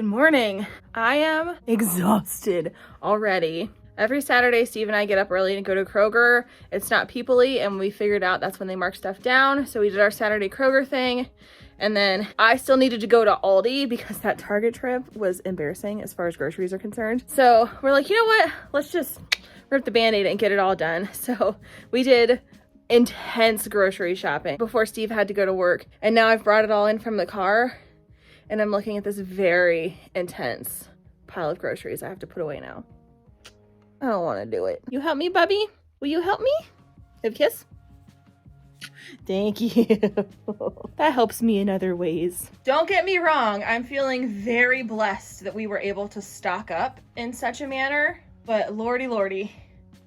Good morning. I am exhausted already. Every Saturday, Steve and I get up early and go to Kroger. It's not people-y, and we figured out that's when they mark stuff down. So we did our Saturday Kroger thing. And then I still needed to go to Aldi because that Target trip was embarrassing as far as groceries are concerned. So we're like, you know what? Let's just rip the Band-Aid and get it all done. So we did intense grocery shopping before Steve had to go to work. And now I've brought it all in from the car. And I'm looking at this very intense pile of groceries I have to put away now. I don't want to do it. You help me, Bubby? Will you help me? Have a kiss? Thank you. That helps me in other ways. Don't get me wrong. I'm feeling very blessed that we were able to stock up in such a manner. But lordy,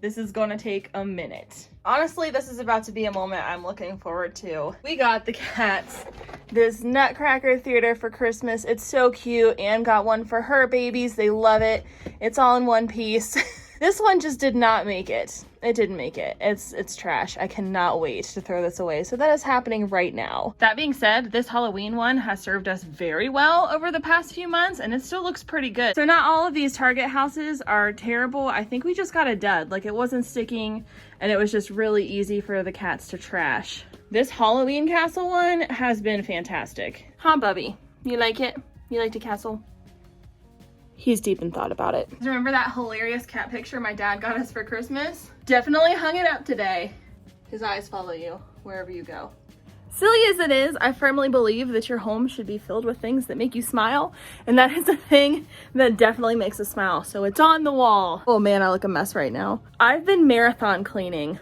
this is going to take a minute. Honestly, this is about to be a moment I'm looking forward to. We got the cats this Nutcracker theater for Christmas. It's so cute. Anne got one for her babies. They love it. It's all in one piece. This one just did not make it. It didn't make it. It's trash. I cannot wait to throw this away. So that is happening right now. That being said, this Halloween one has served us very well over the past few months, and it still looks pretty good. So not all of these Target houses are terrible. I think we just got a dud. Like, it wasn't sticking, and it was just really easy for the cats to trash. This Halloween castle one has been fantastic. Huh, Bubby? You like it? You like the castle? He's deep in thought about it. Remember that hilarious cat picture my dad got us for Christmas? Definitely hung it up today. His eyes follow you wherever you go. Silly as it is, I firmly believe that your home should be filled with things that make you smile. And that is a thing that definitely makes us smile. So it's on the wall. Oh man, I look a mess right now. I've been marathon cleaning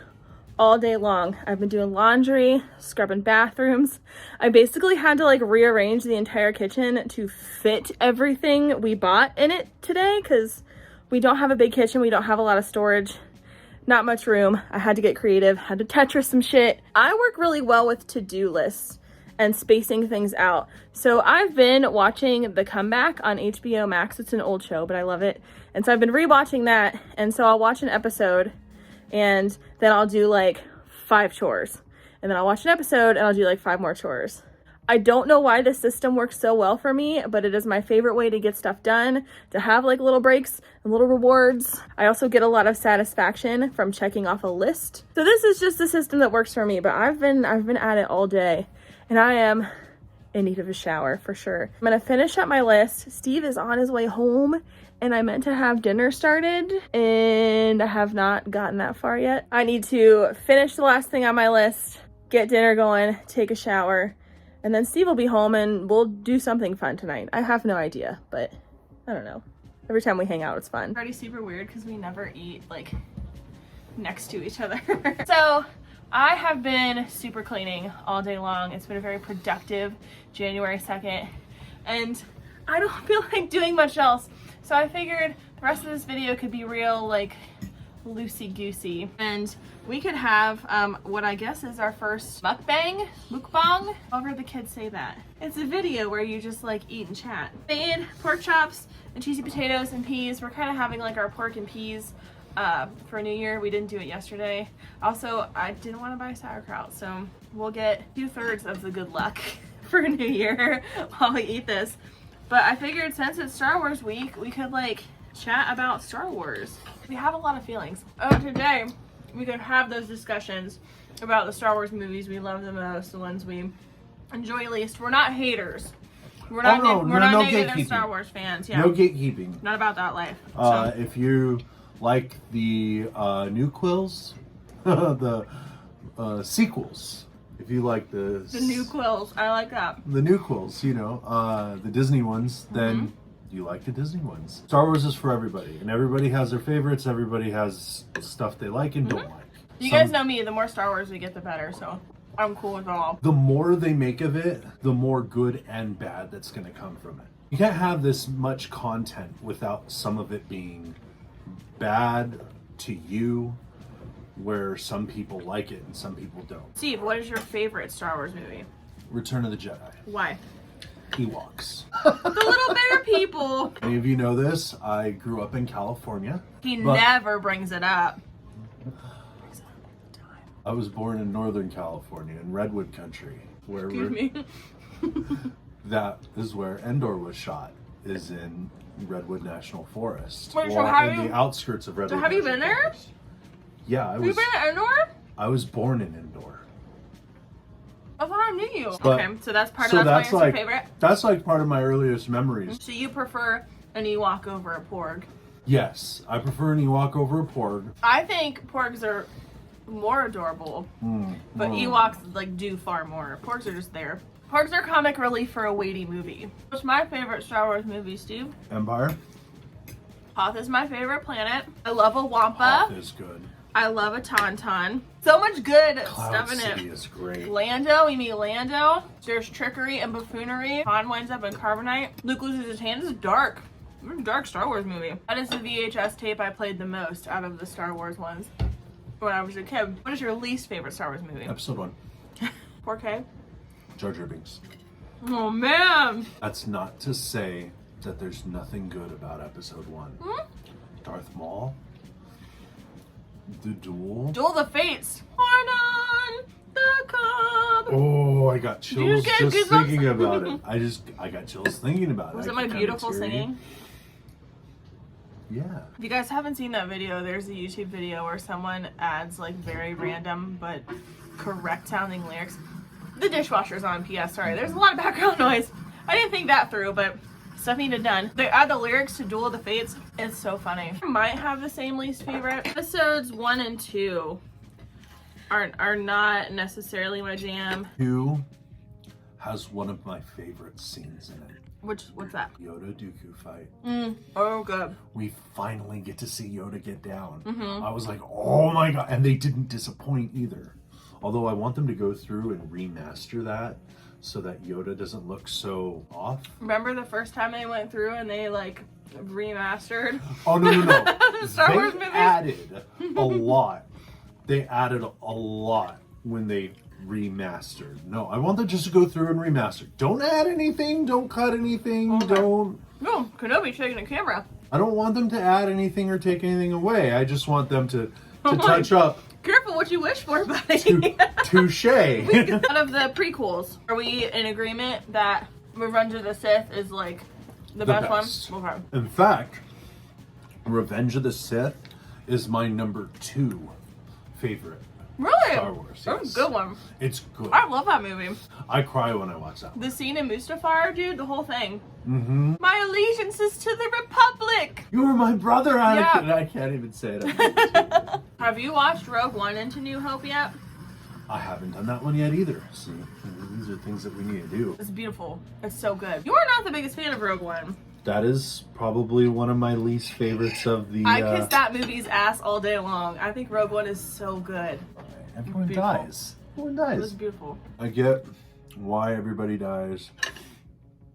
all day long. I've been doing laundry, scrubbing bathrooms. I basically had to like rearrange the entire kitchen to fit everything we bought in it today because we don't have a big kitchen. We don't have a lot of storage, not much room. I had to get creative, had to Tetris some shit. I work really well with to-do lists and spacing things out. So I've been watching The Comeback on HBO Max. It's an old show, but I love it. And so I've been rewatching that. And so I'll watch an episode and then I'll do like 5 chores. And then I'll watch an episode and I'll do like 5 more chores. I don't know why this system works so well for me, but it is my favorite way to get stuff done, to have like little breaks and little rewards. I also get a lot of satisfaction from checking off a list. So this is just a system that works for me, but I've been at it all day and I am in need of a shower for sure. I'm gonna finish up my list. Steve is on his way home and I meant to have dinner started and I have not gotten that far yet. I need to finish the last thing on my list, get dinner going, take a shower, and then Steve will be home and we'll do something fun tonight. I have no idea, but I don't know. Every time we hang out, it's fun. It's already super weird because we never eat like next to each other. So I have been super cleaning all day long. It's been a very productive January 2nd and I don't feel like doing much else. So I figured the rest of this video could be real like loosey-goosey and we could have what I guess is our first mukbang, however the kids say that. It's a video where you just like eat and chat. Made pork chops and cheesy potatoes and peas. We're kind of having like our pork and peas for New Year. We didn't do it yesterday. Also, I didn't want to buy sauerkraut, so we'll get 2/3 of the good luck for New Year while we eat this. But I figured since it's Star Wars week, we could like chat about Star Wars. We have a lot of feelings. Today, we could have those discussions about the Star Wars movies we love the most, the ones we enjoy least. We're not haters. We're not negative Star Wars fans. Yeah. No gatekeeping. Not about that life. If you like the new quills, the sequels. If you like the new quills, I like that. The new quills, you know, the Disney ones, then you like the Disney ones. Star Wars is for everybody, and everybody has their favorites. Everybody has stuff they like and don't like. You guys know me, the more Star Wars we get, the better, so I'm cool with it all. The more they make of it, the more good and bad that's going to come from it. You can't have this much content without some of it being bad to you, where some people like it and some people don't. Steve, what is your favorite Star Wars movie? Return of the Jedi. Why? Ewoks. The little bear people. Many of you know this. I grew up in California. He never brings it up. I was born in Northern California, in Redwood Country, where Excuse me. that is where Endor was shot. is in Redwood National Forest. Wait, so well, have in you- the outskirts of Redwood. have you National been there? Forest. Yeah, Have you been at Endor? I was born in Endor. I thought I knew you. But- okay, so that's part so of that's why that's it's your favorite. That's like part of my earliest memories. So you prefer an Ewok over a Porg? Yes, I prefer an Ewok over a Porg. I think Porgs are more adorable, but Ewoks like do far more. Porgs are just there. Porgs are comic relief for a weighty movie. What's my favorite Star Wars movie, Steve? Empire. Hoth is my favorite planet. I love a Wampa. Hoth is good. I love a Tauntaun. So much good Cloud stuff in City it. is great. Lando, we meet Lando. There's trickery and buffoonery. Han winds up in carbonite. Luke loses his hand. This is dark. It's a dark Star Wars movie. That is the VHS tape I played the most out of the Star Wars ones when I was a kid. What is your least favorite Star Wars movie? Episode 1. 4K? Jar Jar Binks. Oh man! That's not to say that there's nothing good about Episode 1. Darth Maul. The Duel. Duel of the Fates. Horn on the cob. Oh, I got Did you chills get just goosebumps? thinking about it. I got chills thinking about it. Was I it my get kinda beautiful teary. singing? Yeah. If you guys haven't seen that video, there's a YouTube video where someone adds like very random but correct sounding lyrics. The dishwasher's on, PS, sorry. There's a lot of background noise. I didn't think that through, but stuff needed done. They add the lyrics to Duel of the Fates. It's so funny. I might have the same least favorite. Episodes 1 and 2 are not necessarily my jam. 2 has one of my favorite scenes in it. What's that? Yoda Dooku fight. Oh, good. We finally get to see Yoda get down. Mm-hmm. I was like, oh my god. And they didn't disappoint either. Although I want them to go through and remaster that so that Yoda doesn't look so off. Remember the first time they went through and they like remastered? Oh, no. Star Wars They movies? added a lot. They added a lot when they remastered. No, I want them just to go through and remaster. Don't add anything. Don't cut anything. Okay. Don't. No, Kenobi's taking a camera. I don't want them to add anything or take anything away. I just want them to Oh my- touch up. Careful what you wish for, buddy. Touche. Out of the prequels, are we in agreement that Revenge of the Sith is like the best best. one? Okay. In fact, Revenge of the Sith is my number 2 favorite Really? Star Wars. That's Yes. a good one. It's good. I love that movie. I cry when I watch that one. The scene in Mustafar, dude, the whole thing. Mm-hmm. My allegiance is to the Republic. You were my brother, Anakin. Yeah. I can't even say it. Have you watched Rogue One into New Hope yet? I haven't done that one yet either. See, these are things that we need to do. It's beautiful. It's so good. You are not the biggest fan of Rogue One. That is probably one of my least favorites of the. I kiss that movie's ass all day long. I think Rogue One is so good. Everyone Beautiful. dies. Everyone It was dies. beautiful. I get why everybody dies,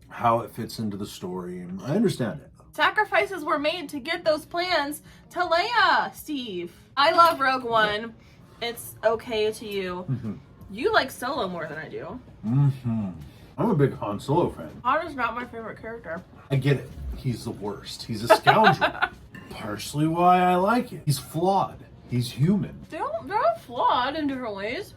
how it fits into the story. I understand it. Sacrifices were made to get those plans to Leia, Steve. I love Rogue One. It's okay to you. You like Solo more than I do. I'm a big Han Solo fan. Han is not my favorite character. I get it. He's the worst. He's a scoundrel. Partially why I like it. He's flawed. He's human. They're flawed in different ways.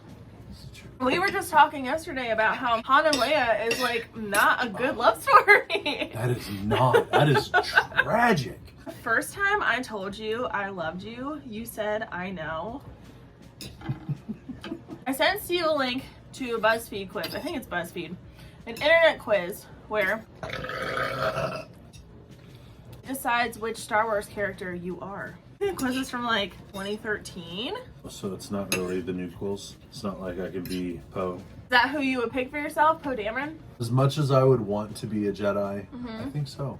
We were just talking yesterday about how Han and Leia is like not a good love story. That is not. That is tragic. The first time I told you I loved you, you said, I know. I sent Steve a link to a BuzzFeed quiz. I think it's BuzzFeed. An internet quiz where it decides which Star Wars character you are. The quiz is from like 2013. Is So it's not really the nucleus. It's not like I could be Poe. that who you would pick for yourself, Poe Dameron? As much as I would want to be a Jedi, I think so.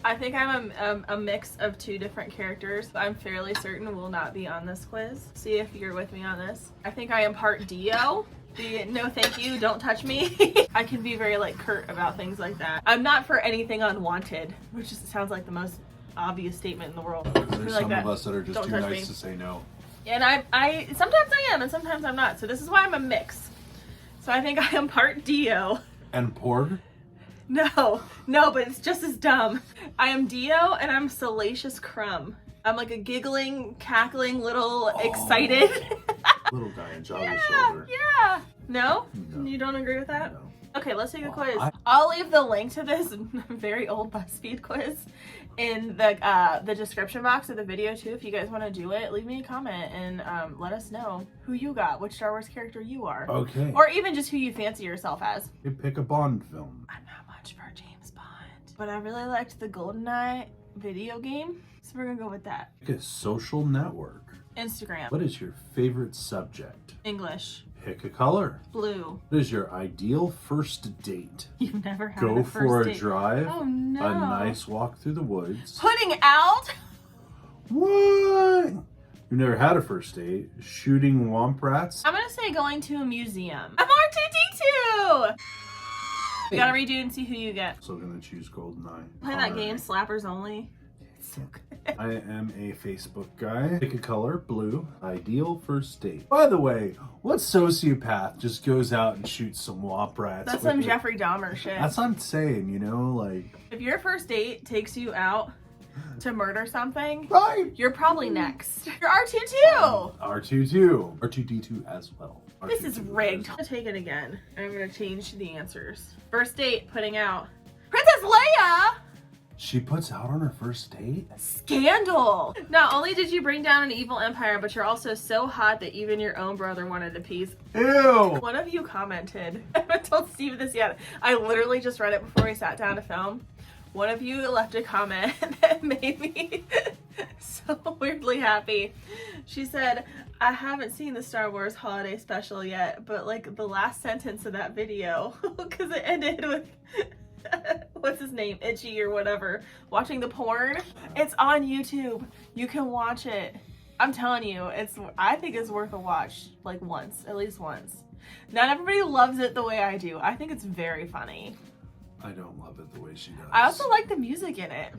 I think I'm a mix of 2 different characters. I'm fairly certain will not be on this quiz. See if you're with me on this. I think I am part Dio. The no thank you, don't touch me. I can be very like curt about things like that. I'm not for anything unwanted, which just sounds like the most obvious statement in the world. There's Something some like that. of us that are just Don't too touch nice me. to say no. And I sometimes I am and sometimes I'm not. So this is why I'm a mix. So I think I am part Dio. And Porg? No, but it's just as dumb. I am Dio and I'm Salacious Crumb. I'm like a giggling, cackling, little excited. Little guy in Jabba's Yeah, shoulder. yeah. No? No. You don't agree with that? No. Okay, let's take a quiz. I- I'll leave the link to this very old BuzzFeed quiz in the description box of the video too. If you guys want to do it, leave me a comment and let us know who you got, which Star Wars character you are. Okay. Or even just who you fancy yourself as. You pick a Bond film. I'm not much for James Bond, but I really liked the GoldenEye video game, so we're gonna go with that. Pick a social network. Instagram. What is your favorite subject? English. Pick a color. Blue. What is your ideal first date? You've never had Go a for first a date. drive. Oh no. A nice walk through the woods. Putting out. What? You've never had a first date? Shooting womp rats? I'm gonna say going to a museum. I'm R2D2. You gotta redo and see who you get. So gonna choose GoldenEye. Play that game, Slappers Only. It's so good. I am a Facebook guy. Pick a color, blue. Ideal first date. By the way, what sociopath just goes out and shoots some womp rats? That's with some it? Jeffrey Dahmer shit. That's what I'm saying, you know, like. If your first date takes you out to murder something, Right. you're probably next. You're R2-2. R2-2. R2D2 as well. This is R2-2 rigged. as well. I'm gonna take it again. I'm gonna change the answers. First date, putting out. Princess Leia! She puts out on her first date? Scandal! Not only did you bring down an evil empire, but you're also so hot that even your own brother wanted a piece. Ew! One of you commented, I haven't told Steve this yet. I literally just read it before we sat down to film. One of you left a comment that made me so weirdly happy. She said, I haven't seen the Star Wars holiday special yet, but like the last sentence of that video, because it ended with what's his name, Itchy or whatever, watching the porn. It's on YouTube. You can watch it. I'm telling you, I think it's worth a watch, like once, at least once. Not everybody loves it the way I do. I think it's very funny. I don't love it the way she does. I also like the music in it.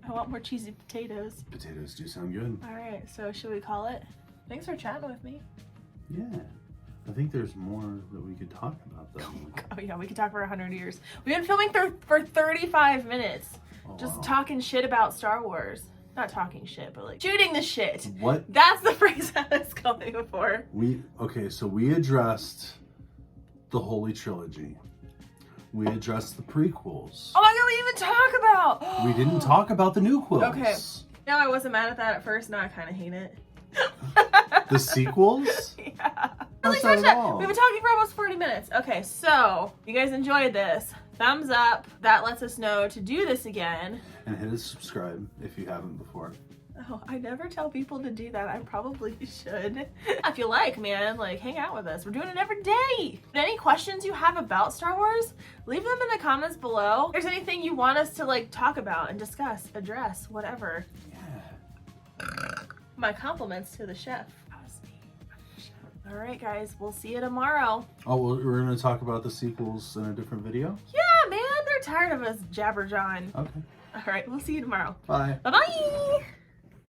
I want more cheesy potatoes. Potatoes do sound good. All right, so should we call it? Thanks for chatting with me. Yeah. I think there's more that we could talk about though. Oh yeah, we could talk for 100 years. We've been filming for 35 minutes. Oh, Just wow. talking shit about Star Wars. Not talking shit, but like shooting the shit. What? That's the phrase I was going for. So we addressed the Holy Trilogy. We addressed the prequels. Oh my god, we didn't even talk about. We didn't talk about the new quills. Okay. No, I wasn't mad at that at first. Now I kind of hate it. The sequels? Yeah. Not Really that touched at that. all. We've been talking for almost 40 minutes. Okay, so you guys enjoyed this. Thumbs up. That lets us know to do this again. And hit a subscribe if you haven't before. Oh, I never tell people to do that. I probably should. If you like, man, like hang out with us. We're doing it every day. Any questions you have about Star Wars, leave them in the comments below. If there's anything you want us to like talk about and discuss, address, whatever. Yeah. My compliments to the chef. That was me. All right, guys, we'll see you tomorrow. Oh, well, we're going to talk about the sequels in a different video? Yeah, man, they're tired of us jabberjawing. Okay. All right, we'll see you tomorrow. Bye. Bye-bye.